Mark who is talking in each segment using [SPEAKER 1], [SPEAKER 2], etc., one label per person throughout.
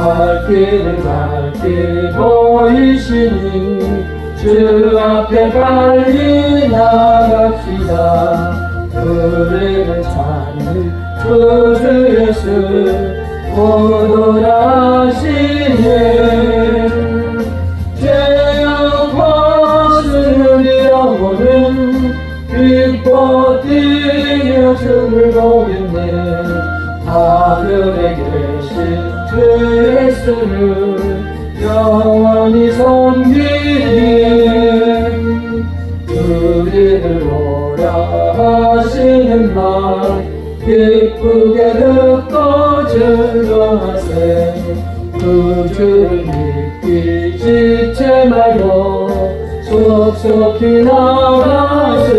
[SPEAKER 1] 갈 길 보이시니 주 앞에 빨리 나갑시다. 우리를 찾는 구주 예수 오노라시네. 죄악과 수는 영혼은 기뻐 뛰며 즐거워했네. 하늘에 계신 주 예수를 영원히 섬기니 우리를 오라 하시는 말 기쁘게 듣고 즐거워하세. 구주를 믿기 지체 말고 속속히 나가세.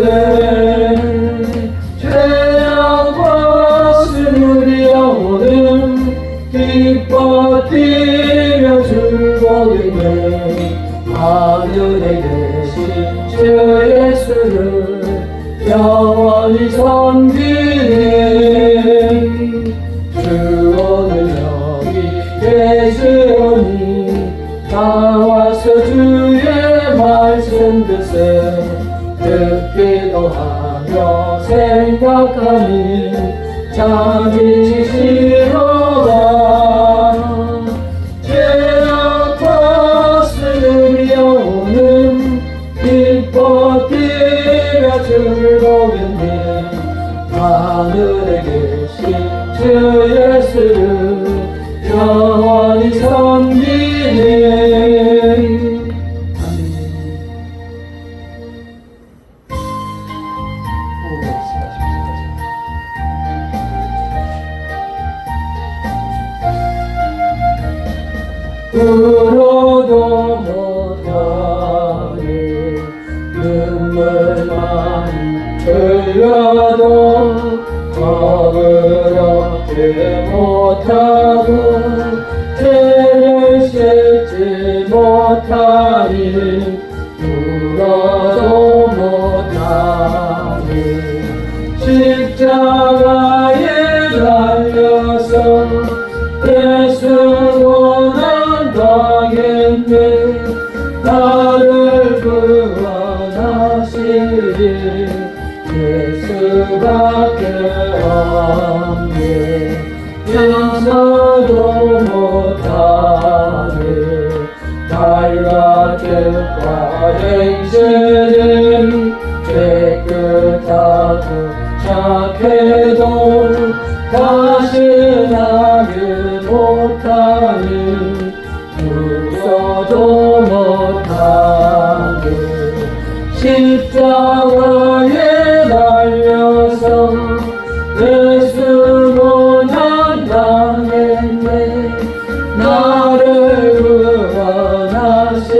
[SPEAKER 1] 죄악과 수리 영혼은 기뻐 뛰며 즐거워하네. 하늘에 계신 주 예수를 영원히 섬기니 주 오늘 여기 계시오니 나와서 주의 말씀 듣세. 듣기도 하며 생각하니 자기 지시로다. 죄악과 수는 영혼은 기뻐 뛰며 즐거워했네. 하늘에 계신 주 예수를 영원히 섬기네. 울어도 못하네. 눈물만 흘려도 겁을 얻지 못하고 죄를 씻지 못하니 울어도 못하니 십자가에 달려서 예수 원한다겠네. 나를 구원하시리 예수밖에 없네. 용서도 못하네. 달같은 과행실은 깨끗하고 착해도 다시 나게 못하니 웃어도 못하네. 십자가에 달려서 예수 고난당했네. 나를 구원하시리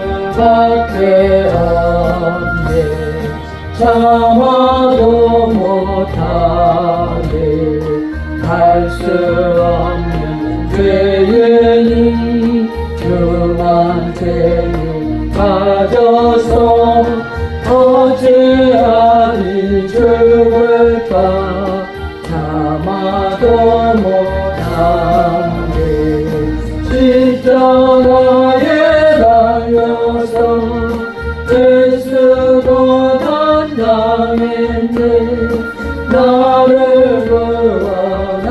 [SPEAKER 1] 예수밖에 없네. 참아도 못하네. 할 수 없는 죄인이 그만 죄에 빠져서 어찌하니 죽을까. 참아도 못하네. 십자가에 달려서 예수 고난당했네. 나를 구원하시리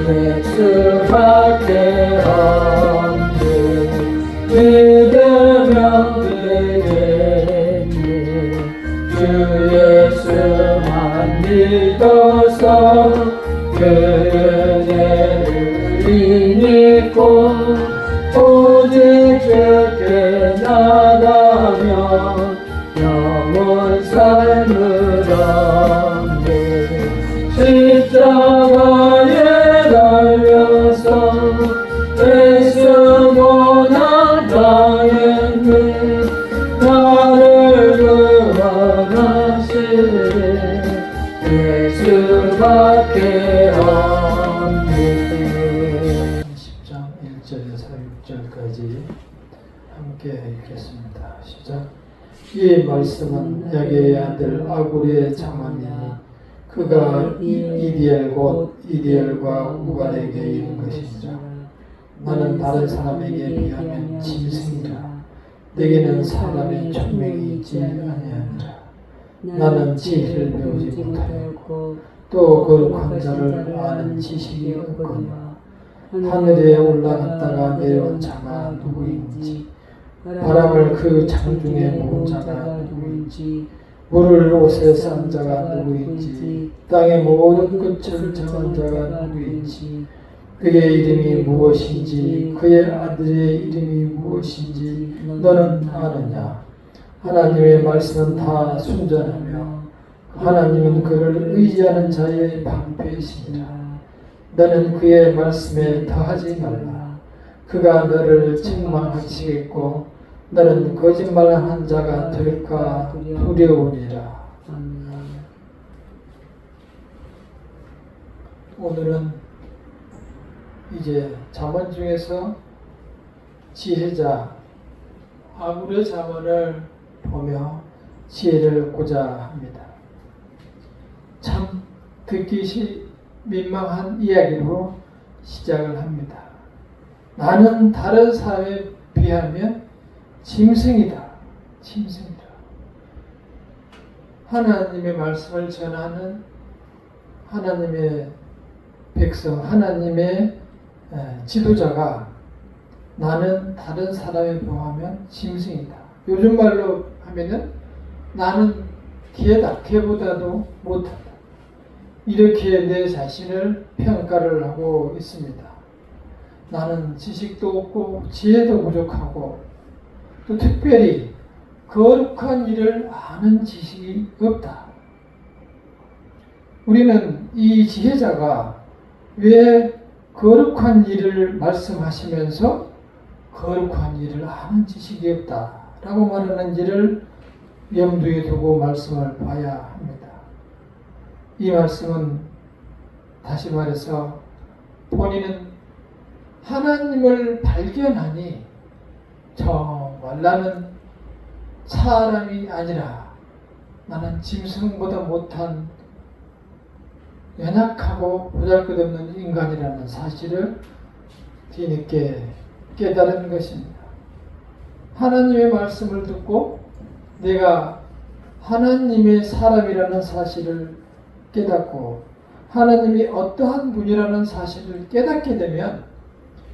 [SPEAKER 1] 예수밖에 없네. 믿으면 되겠네. 주 예수만 믿어서 그 은혜를 믿고 오직 주께 나가면 영원 삶을 얻네. 십자가에 달려서 예수 고난당했네. 나를 구원하시리 예수밖에 없네. 10장 1절에서 6절까지 함께 읽겠습니다. 시작. 이 말씀은 야게의 아들 아구리의 장언이니 그가 이디엘 곧 이디엘과 우갈에게 이른 것이니라. 나는 다른 사람에게 비하면 짐승이라. 내게는 사람의 총명이 있지 아니하니라. 나는 지혜를 배우지 못하였고 또 거룩한 자를 아는 지식이 없거니와 하늘에 올라갔다가 내려온 자가 누구인지 바람을 그 장중에 모은 자가 누구인지 물을 옷에 싼 자가 누구인지 땅의 모든 끝을 정한 자가 누구인지 그의 이름이 무엇인지 그의 아들의 이름이 무엇인지 너는 아느냐. 하나님의 말씀은 다 순전하며 하나님은 그를 의지하는 자의 방패이시니라. 너는 그의 말씀에 더하지 말라. 그가 너를 책망하시겠고 너는 거짓말하는 자가 될까 두려우니라. 오늘은 이제 잠언 중에서 지혜자 아구르 잠언을 보며 지혜를 얻고자 합니다. 참 듣기 민망한 이야기로 시작을 합니다. 나는 다른 사람에 비하면 짐승이다. 짐승이다. 하나님의 말씀을 전하는 하나님의 백성, 하나님의 지도자가 나는 다른 사람에 비하면 짐승이다. 요즘 말로 하면은 나는 개다. 개보다도 못하다. 이렇게 내 자신을 평가를 하고 있습니다. 나는 지식도 없고 지혜도 부족하고 또 특별히 거룩한 일을 아는 지식이 없다. 우리는 이 지혜자가 왜 거룩한 일을 말씀하시면서 거룩한 일을 아는 지식이 없다라고 말하는지를 염두에 두고 말씀을 봐야 합니다. 이 말씀은 다시 말해서 본인은 하나님을 발견하니 정말 나는 사람이 아니라 나는 짐승보다 못한 연약하고 보잘것없는 인간이라는 사실을 뒤늦게 깨달은 것입니다. 하나님의 말씀을 듣고 내가 하나님의 사람이라는 사실을 깨닫고 하나님이 어떠한 분이라는 사실을 깨닫게 되면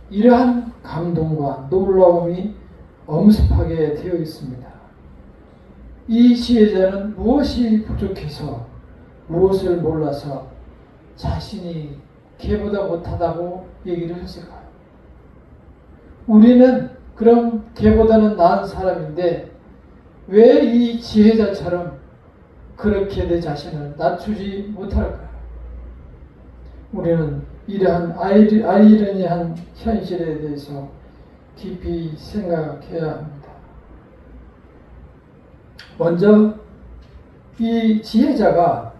[SPEAKER 1] 이러한 감동과 놀라움이 엄습하게 되어 있습니다. 이 지혜자는 무엇이 부족해서 무엇을 몰라서 자신이 개보다 못하다고 얘기를 했을까요? 우리는 그럼 개보다는 나은 사람인데 왜 이 지혜자처럼 그렇게 내 자신을 낮추지 못할까요? 우리는 이러한 아이러니한 현실에 대해서 깊이 생각해야 합니다. 먼저 이 지혜자가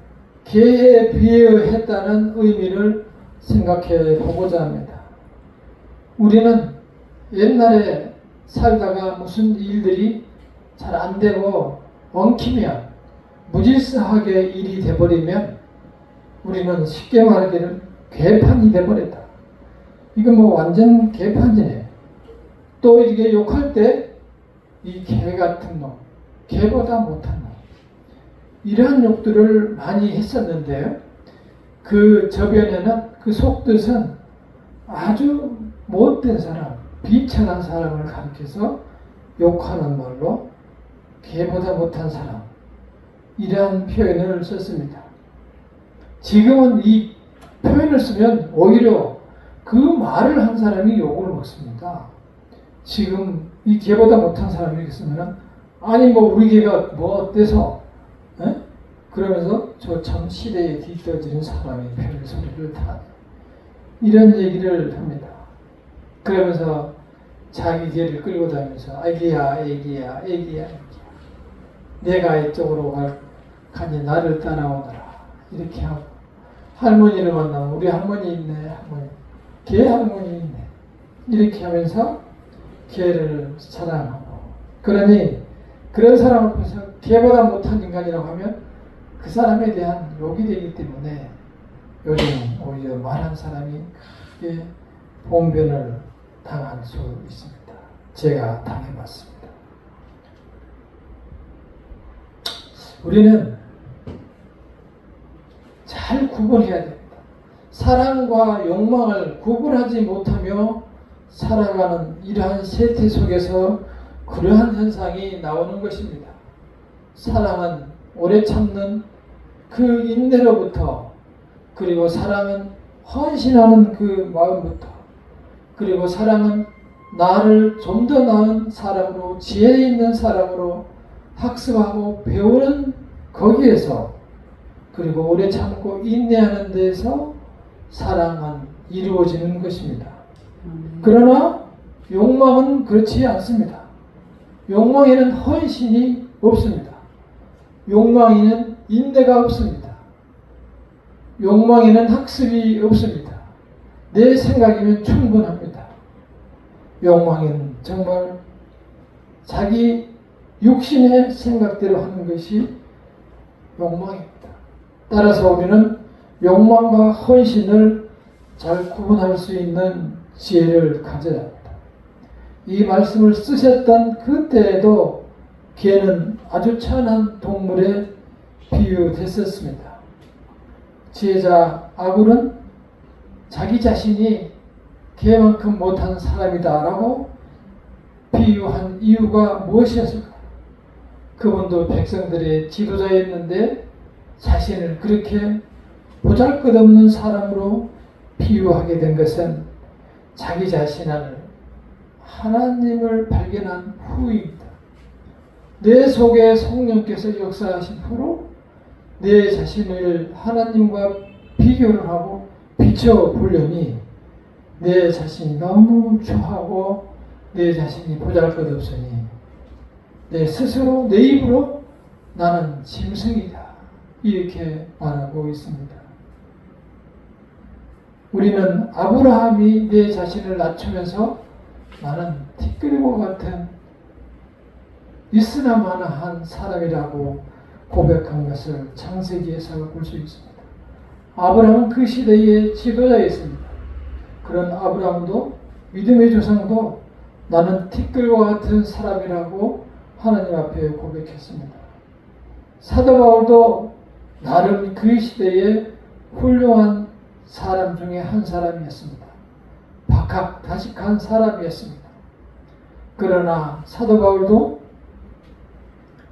[SPEAKER 1] 개에 비유했다는 의미를 생각해 보고자 합니다. 우리는 옛날에 살다가 무슨 일들이 잘 안 되고 엉키면 무질서하게 일이 돼버리면 우리는 쉽게 말하기를 개판이 돼버렸다. 이거 뭐 완전 개판이네. 또 이렇게 욕할 때 이 개 같은 놈, 개보다 못한 놈, 이러한 욕들을 많이 했었는데요. 그 저변에는 그 속뜻은 아주 못된 사람, 비천한 사람을 가리켜서 욕하는 말로 개보다 못한 사람, 이러한 표현을 썼습니다. 지금은 이 표현을 쓰면 오히려 그 말을 한 사람이 욕을 먹습니다. 지금 이 개보다 못한 사람이 이렇게 쓰면은 아니 뭐 우리 개가 뭐 어때서 에? 그러면서 저 참 시대에 뒤떨어지는 사람이 별 소리를 다 이런 얘기를 합니다. 그러면서 자기 개를 끌고 다니면서 애기야 내가 이쪽으로 가니 나를 따라오너라 이렇게 하고 할머니를 만나면 우리 할머니 있네 할머니 개 할머니 있네 이렇게 하면서 개를 사랑하고 그러니 그런 사람 앞에서 개보다 못한 인간이라고 하면 그 사람에 대한 욕이 되기 때문에 요즘 오히려 말한 사람이 크게 봉변을 당할 수 있습니다. 제가 당해봤습니다. 우리는 잘 구분해야 됩니다. 사랑과 욕망을 구분하지 못하며 살아가는 이러한 세태 속에서 그러한 현상이 나오는 것입니다. 사랑은 오래 참는 그 인내로부터, 그리고 사랑은 헌신하는 그 마음부터, 그리고 사랑은 나를 좀 더 나은 사람으로, 지혜 있는 사람으로 학습하고 배우는 거기에서, 그리고 오래 참고 인내하는 데서 사랑은 이루어지는 것입니다. 그러나 욕망은 그렇지 않습니다. 욕망에는 헌신이 없습니다. 욕망에는 인내가 없습니다. 욕망에는 학습이 없습니다. 내 생각이면 충분합니다. 욕망에는 정말 자기 육신의 생각대로 하는 것이 욕망입니다. 따라서 우리는 욕망과 헌신을 잘 구분할 수 있는 지혜를 가져야 합니다. 이 말씀을 쓰셨던 그때에도 개는 아주 천한 동물에 비유됐었습니다. 지혜자 아굴은 자기 자신이 개만큼 못한 사람이다라고 비유한 이유가 무엇이었을까? 그분도 백성들의 지도자였는데 자신을 그렇게 보잘것없는 사람으로 비유하게 된 것은 자기 자신을 하나님을 발견한 후입니다. 내 속에 성령께서 역사하신 후로 내 자신을 하나님과 비교를 하고 비춰보려니 내 자신이 너무 추하고 내 자신이 보잘것없으니 내 스스로 내 입으로 나는 짐승이다 이렇게 말하고 있습니다. 우리는 아브라함이 내 자신을 낮추면서 나는 티끌과 같은 있으나마나한 사람이라고 고백한 것을 창세기에서 볼 수 있습니다. 아브라함은 그 시대의 지도자였습니다. 그런 아브라함도 믿음의 조상도 나는 티끌과 같은 사람이라고 하나님 앞에 고백했습니다. 사도 바울도 나름 그 시대의 훌륭한 사람 중에 한 사람이었습니다. 박학다식한 사람이었습니다. 그러나 사도 바울도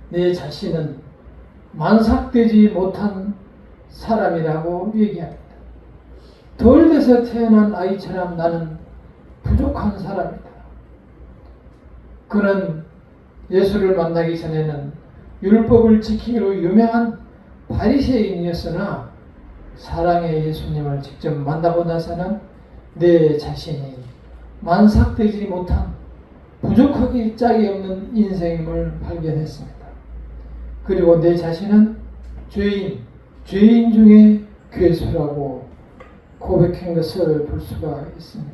[SPEAKER 1] 내 자신은 만삭되지 못한 사람이라고 얘기합니다. 덜 돼서 태어난 아이처럼 나는 부족한 사람이다. 그는 예수를 만나기 전에는 율법을 지키기로 유명한 바리새인이었으나 사랑의 예수님을 직접 만나고 나서는 내 자신이 만삭되지 못한 부족하기 짝이 없는 인생임을 발견했습니다. 그리고 내 자신은 죄인 중에 괴수라고 고백한 것을 볼 수가 있습니다.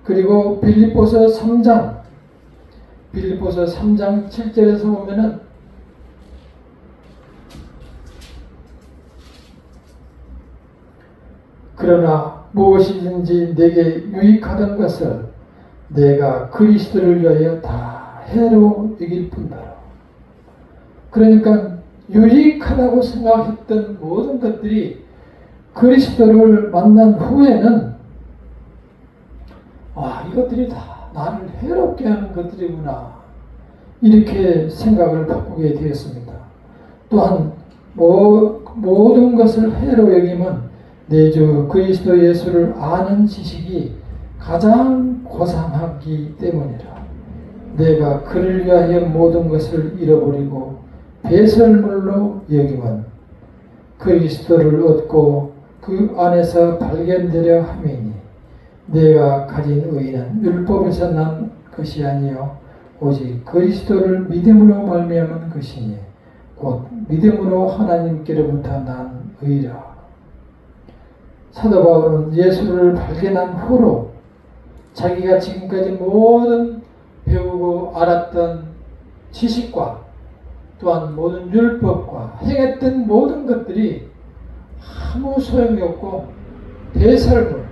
[SPEAKER 1] 그리고 빌립보서 3장 7절에서 보면은 그러나 무엇이든지 내게 유익하던 것을 내가 그리스도를 위하여 다 해로 여길 뿐더러. 그러니까 유익하다고 생각했던 모든 것들이 그리스도를 만난 후에는 이것들이 다 나를 해롭게 하는 것들이구나 이렇게 생각을 바꾸게 되었습니다. 또한 모든 것을 해로 여김은 내 주 그리스도 예수를 아는 지식이 가장 고상하기 때문이라. 내가 그를 위하여 모든 것을 잃어버리고 배설물로 여김은 그리스도를 얻고 그 안에서 발견되려 함이니 내가 가진 의는 율법에서 난 것이 아니요 오직 그리스도를 믿음으로 말미암은 것이니 곧 믿음으로 하나님께로부터 난 의라. 사도 바울은 예수를 발견한 후로 자기가 지금까지 모든 배우고 알았던 지식과 또한 모든 율법과 행했던 모든 것들이 아무 소용이 없고 배설물,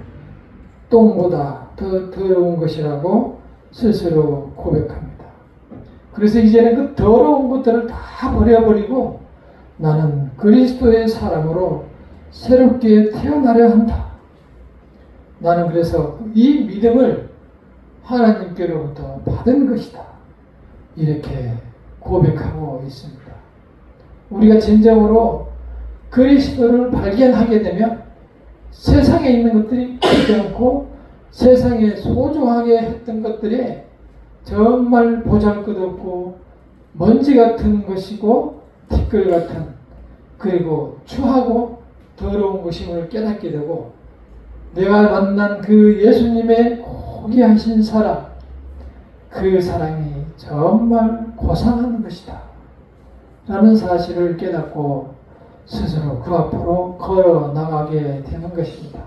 [SPEAKER 1] 똥보다 더 더러운 것이라고 스스로 고백합니다. 그래서 이제는 그 더러운 것들을 다 버려버리고 나는 그리스도의 사람으로 새롭게 태어나려 한다. 나는 그래서 이 믿음을 하나님께로부터 받은 것이다. 이렇게 고백하고 있습니다. 우리가 진정으로 그리스도를 발견하게 되면 세상에 있는 것들이 보이지 않고 세상에 소중하게 했던 것들이 정말 보잘것없고 먼지 같은 것이고 티끌 같은 그리고 추하고 더러운 것임을 깨닫게 되고 내가 만난 그 예수님의 고귀하신 사랑 그 사랑이 정말 고상한 것이다 라는 사실을 깨닫고 스스로 그 앞으로 걸어 나가게 되는 것입니다.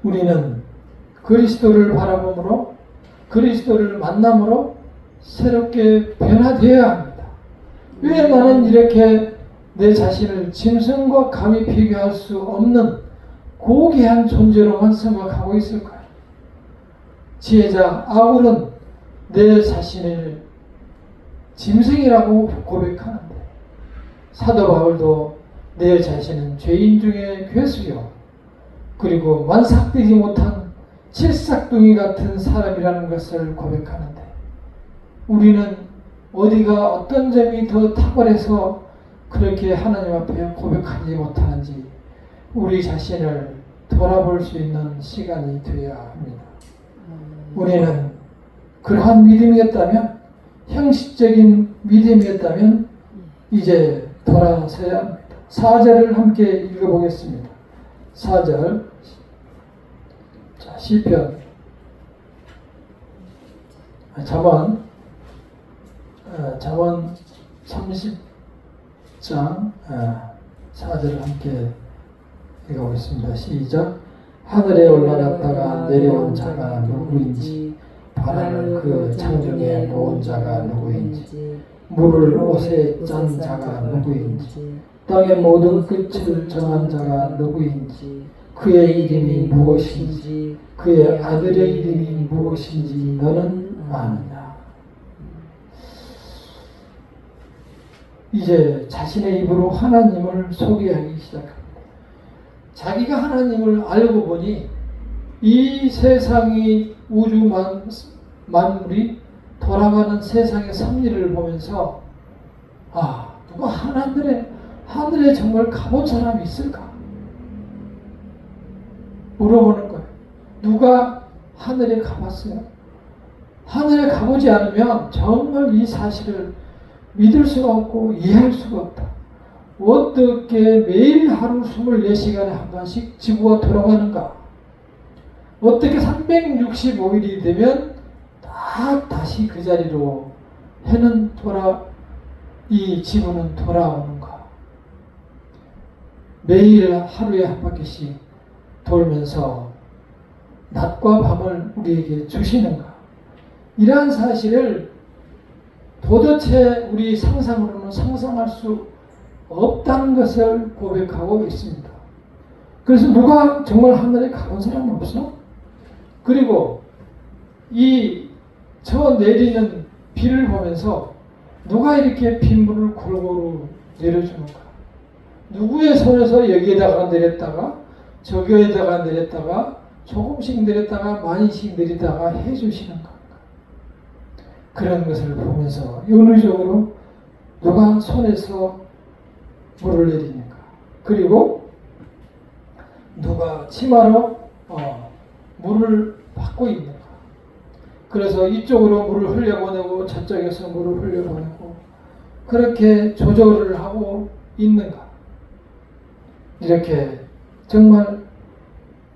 [SPEAKER 1] 우리는 그리스도를 바라봄으로 그리스도를 만남으로 새롭게 변화되어야 합니다. 왜 나는 이렇게 내 자신을 짐승과 감히 비교할 수 없는 고귀한 존재로만 생각하고 있을까요? 지혜자 아울은 내 자신을 짐승이라고 고백하는데 사도 바울도 내 자신은 죄인 중에 괴수요 그리고 만삭되지 못한 칠삭둥이 같은 사람이라는 것을 고백하는데 우리는 어디가 어떤 점이 더 탁월해서 그렇게 하나님 앞에 고백하지 못하는지 우리 자신을 돌아볼 수 있는 시간이 되어야 합니다. 우리는 그러한 믿음이었다면 형식적인 믿음이었다면 이제 돌아서야 합니다. 4절을 함께 읽어보겠습니다. 4절 자, 시편 잠언 30장 4절을 함께 읽어보겠습니다. 시작. 하늘에 올라갔다가 내려온 자가 누구인지 바람을 그 창중에 놓은 자가 누구인지 물을 옷에 짠 자가 누구인지 땅의 모든 끝을 정한 자가 누구인지 그의 이름이 무엇인지 그의 아들의 이름이 무엇인지 너는 아느냐. 이제 자신의 입으로 하나님을 소개하기 시작합니다. 자기가 하나님을 알고 보니 이 세상이 우주 만물이 돌아가는 세상의 섭리를 보면서 누가 하늘에 정말 가본 사람이 있을까? 물어보는 거예요. 누가 하늘에 가봤어요? 하늘에 가보지 않으면 정말 이 사실을 믿을 수가 없고 이해할 수가 없다. 어떻게 매일 하루 24시간에 한 번씩 지구가 돌아가는가? 어떻게 365일이 되면 다시 그 자리로 이 지구는 돌아오는가? 매일 하루에 한 바퀴씩 돌면서 낮과 밤을 우리에게 주시는가? 이러한 사실을 도대체 우리 상상으로는 상상할 수 없다는 것을 고백하고 있습니다. 그래서 누가 정말 하늘에 가본 사람은 없어? 그리고 저 내리는 비를 보면서 누가 이렇게 빗물을 골고루 내려주는가? 누구의 손에서 여기에다가 내렸다가 저기에다가 내렸다가 조금씩 내렸다가 많이씩 내리다가 해주시는 건가? 그런 것을 보면서 윤리적으로 누가 손에서 물을 내리는가? 그리고 누가 치마로 물을 받고 있는가? 그래서 이쪽으로 물을 흘려보내고 저쪽에서 물을 흘려보내고 그렇게 조절을 하고 있는가? 이렇게 정말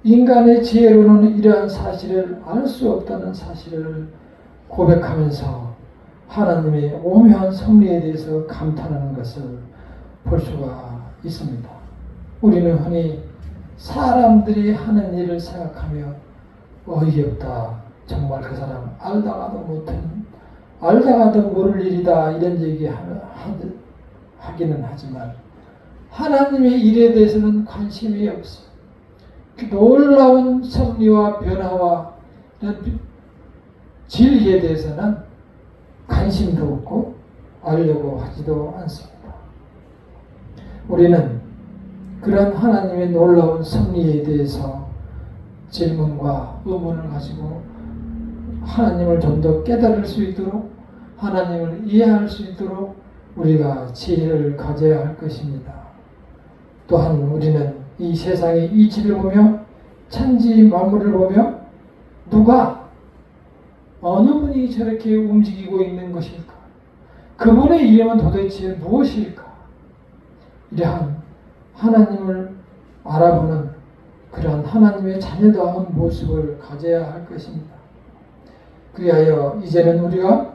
[SPEAKER 1] 인간의 지혜로는 이러한 사실을 알 수 없다는 사실을 고백하면서 하나님의 오묘한 섭리에 대해서 감탄하는 것을 볼 수가 있습니다. 우리는 흔히 사람들이 하는 일을 생각하며 어이없다. 정말 그 사람 알다가도 못한 알다가도 모를 일이다 이런 얘기 하기는 하지만 하나님의 일에 대해서는 관심이 없어. 그 놀라운 섭리와 변화와 이런 진리에 대해서는 관심도 없고 알려고 하지도 않습니다. 우리는 그런 하나님의 놀라운 섭리에 대해서 질문과 의문을 가지고 하나님을 좀 더 깨달을 수 있도록 하나님을 이해할 수 있도록 우리가 지혜를 가져야 할 것입니다. 또한 우리는 이 세상의 이치를 보며 천지 만물을 보며 누가 어느 분이 저렇게 움직이고 있는 것일까? 그분의 이름은 도대체 무엇일까? 이러한 하나님을 알아보는 그러한 하나님의 자녀다운 모습을 가져야 할 것입니다. 그리하여 이제는 우리가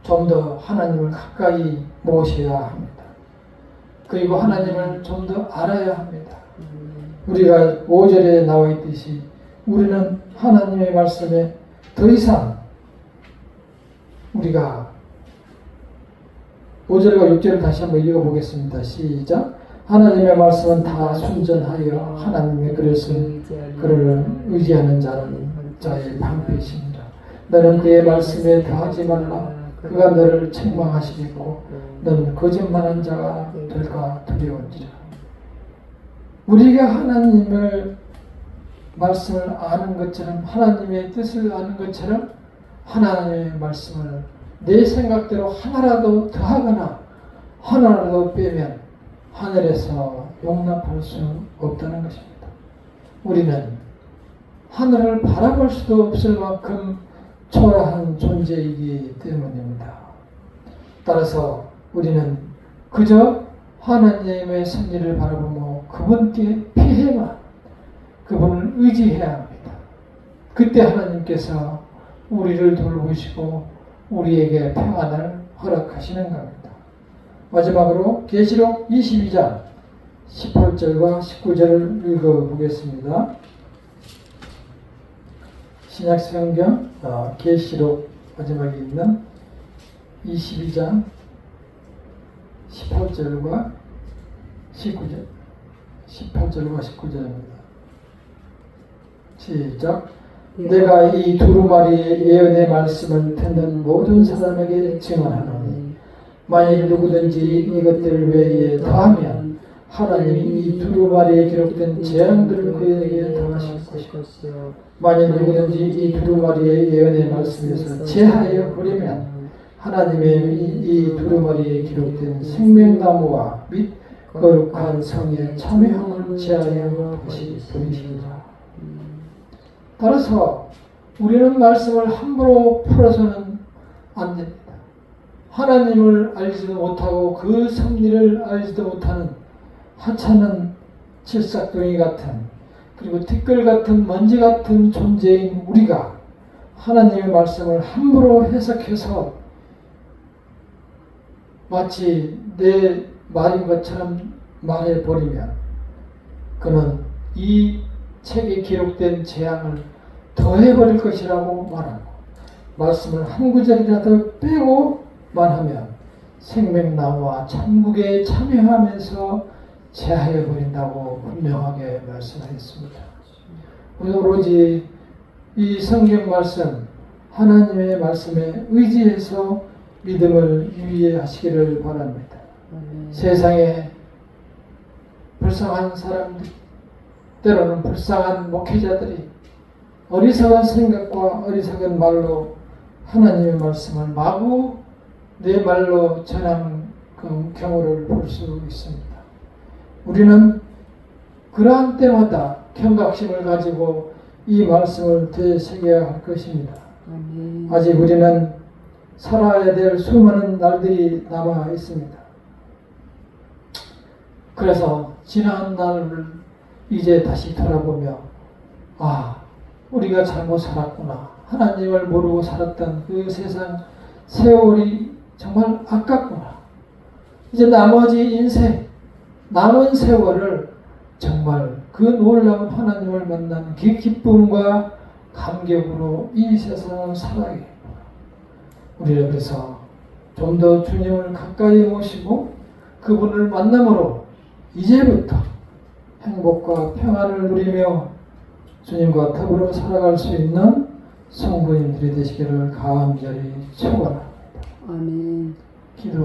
[SPEAKER 1] 좀 더 하나님을 가까이 모셔야 합니다. 그리고 하나님을 좀 더 알아야 합니다. 우리가 5절에 나와 있듯이 우리는 하나님의 말씀에 더 이상 우리가 5절과 6절을 다시 한번 읽어보겠습니다. 시작. 하나님의 말씀은 다 순전하여 하나님의 그를 의지하는 자의 방패이십니다. 너는 그의 말씀에 더하지 말라. 그가 너를 책망하시겠고 너는 거짓말한 자가 될까 두려운지라. 우리가 하나님의 말씀을 아는 것처럼 하나님의 뜻을 아는 것처럼 하나님의 말씀을 내 생각대로 하나라도 더하거나 하나라도 빼면 하늘에서 용납할 수 없다는 것입니다. 우리는 하늘을 바라볼 수도 없을 만큼 초라한 존재이기 때문입니다. 따라서 우리는 그저 하나님의 섭리를 바라보며 그분께 피해만 그분을 의지해야 합니다. 그때 하나님께서 우리를 돌보시고 우리에게 평안을 허락하시는 겁니다. 마지막으로 계시록 22장 18절과 19절을 읽어보겠습니다. 신약성경 계시록 마지막에 있는 22장 18절과 19절 18절과 19절입니다. 시작. 내가 이 두루마리의 예언의 말씀을 듣는 모든 사람에게 증언하노니 만일 누구든지 이것들 외에 더하면 하나님이 이 두루마리에 기록된 재앙들을 그에게 더하실 것이요 만일 누구든지 이 두루마리의 예언의 말씀에서 제하여 버리면 하나님의 이 두루마리에 기록된 생명나무와 및 거룩한 성의 참여함을 제하여 버리시리라. 따라서 우리는 말씀을 함부로 풀어서는 안 됩니다. 하나님을 알지도 못하고 그 섭리를 알지도 못하는 하찮은 칠삭둥이 같은 그리고 티끌 같은 먼지 같은 존재인 우리가 하나님의 말씀을 함부로 해석해서 마치 내 말인 것처럼 말해버리면 그는 이 책에 기록된 재앙을 더해버릴 것이라고 말하고 말씀을 한 구절이라도 빼고 말하면 생명나무와 천국에 참여하면서 제하여버린다고 분명하게 말씀하셨습니다. 오로지 이 성경 말씀 하나님의 말씀에 의지해서 믿음을 유의하시기를 바랍니다. 세상에 불쌍한 사람들 때로는 불쌍한 목회자들이 어리석은 생각과 어리석은 말로 하나님의 말씀을 마구 내 말로 전하는 그 경우를 볼 수 있습니다. 우리는 그러한 때마다 경각심을 가지고 이 말씀을 되새겨야 할 것입니다. 아직 우리는 살아야 될 수많은 날들이 남아 있습니다. 그래서 지난 날을 이제 다시 돌아보며 우리가 잘못 살았구나. 하나님을 모르고 살았던 그 세상 세월이 정말 아깝구나. 이제 나머지 인생, 남은 세월을 정말 그 놀라운 하나님을 만나는 그 기쁨과 감격으로 이 세상을 살아가게 우리를 그래서 좀 더 주님을 가까이 모시고 그분을 만남으로 이제부터 행복과 평안을 누리며 주님과 더불어 살아갈 수 있는 성도님들이 되시기를 간절히 축원합니다.
[SPEAKER 2] 아멘.
[SPEAKER 1] 기도